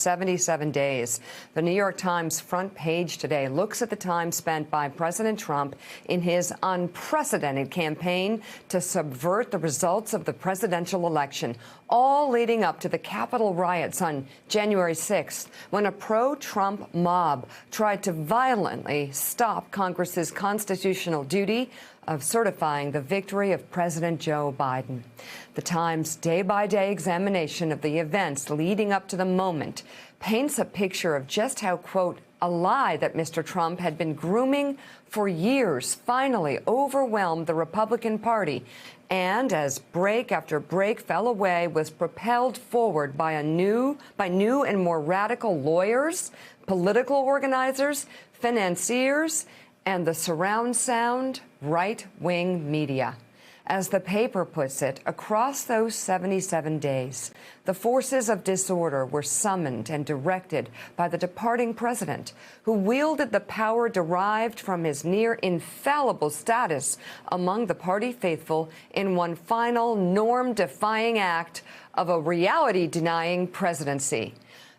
77 days. The New York Times front page today looks at the time spent by President Trump in his unprecedented campaign to subvert the results of the presidential election, all leading up to the Capitol riots on January 6th, when a pro-Trump mob tried to violently stop Congress's constitutional duty of certifying the victory of President Joe Biden. The Times' day-by-day examination of the events leading up to the moment paints a picture of just how, quote, a lie that Mr. Trump had been grooming for years finally overwhelmed the Republican Party, and as break after break fell away, was propelled forward by new and more radical lawyers, political organizers, financiers, and the surround sound right-wing media. As the paper puts it, across those 77 days, the forces of disorder were summoned and directed by the departing president, who wielded the power derived from his near-infallible status among the party faithful in one final norm-defying act of a reality-denying presidency.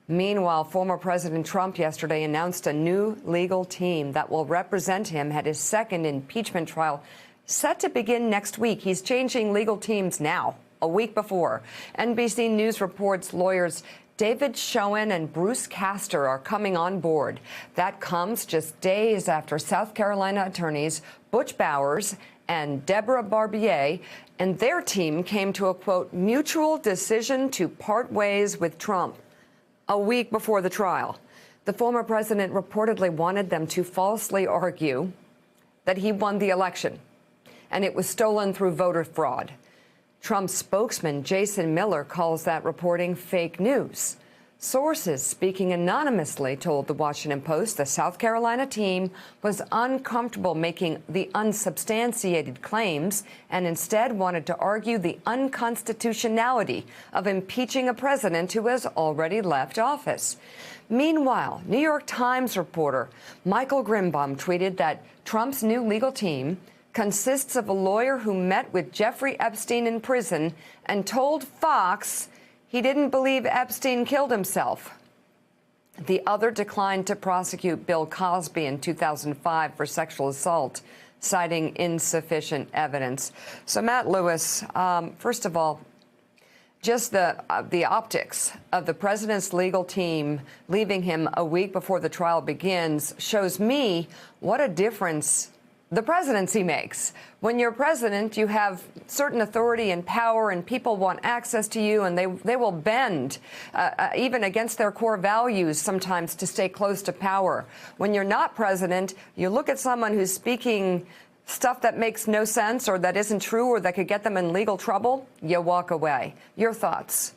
Meanwhile, former President Trump yesterday announced a new legal team that will represent him at his second impeachment trial, set to begin next week. He's changing legal teams now, a week before. NBC News reports lawyers David Schoen and Bruce Castor are coming on board. That comes just days after South Carolina attorneys Butch Bowers and Deborah Barbier and their team came to a, quote, mutual decision to part ways with Trump a week before the trial. The former president reportedly wanted them to falsely argue that he won the election and it was stolen through voter fraud. Trump's spokesman, Jason Miller, calls that reporting fake news. Sources speaking anonymously told the Washington Post the South Carolina team was uncomfortable making the unsubstantiated claims and instead wanted to argue the unconstitutionality of impeaching a president who has already left office. Meanwhile, New York Times reporter Michael Grimbaum tweeted that Trump's new legal team consists of a lawyer who met with Jeffrey Epstein in prison and told Fox he didn't believe Epstein killed himself. The other declined to prosecute Bill Cosby in 2005 for sexual assault, citing insufficient evidence. So, Matt Lewis, first of all, just the optics of the president's legal team leaving him a week before the trial begins shows me what a difference the presidency makes. When you're president, you have certain authority and power, and people want access to you, and they will bend, even against their core values sometimes, to stay close to power. When you're not president, you look at someone who's speaking stuff that makes no sense or that isn't true or that could get them in legal trouble, you walk away. Your thoughts?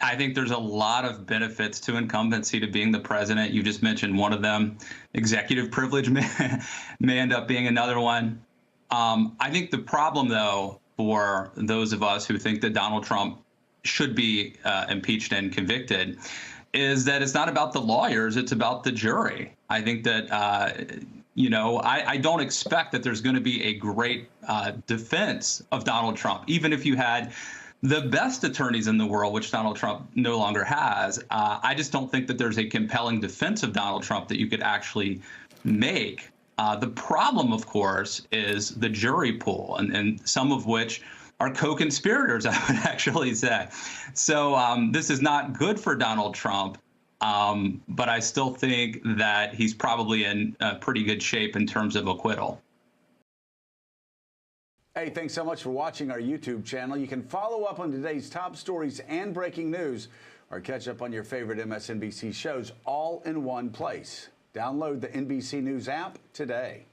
I think there's a lot of benefits to incumbency, to being the president. You just mentioned one of them. Executive privilege may end up being another one. I think the problem, though, for those of us who think that Donald Trump should be impeached and convicted, is that it's not about the lawyers, it's about the jury. I think that, I don't expect that there's going to be a great defense of Donald Trump, even if you had the best attorneys in the world, which Donald Trump no longer has. I just don't think that there's a compelling defense of Donald Trump that you could actually make. The problem, of course, is the jury pool, and some of which are co-conspirators, I would actually say. So this is not good for Donald Trump, but I still think that he's probably in pretty good shape in terms of acquittal. Hey, thanks so much for watching our YouTube channel. You can follow up on today's top stories and breaking news, or catch up on your favorite MSNBC shows all in one place. Download the NBC News app today.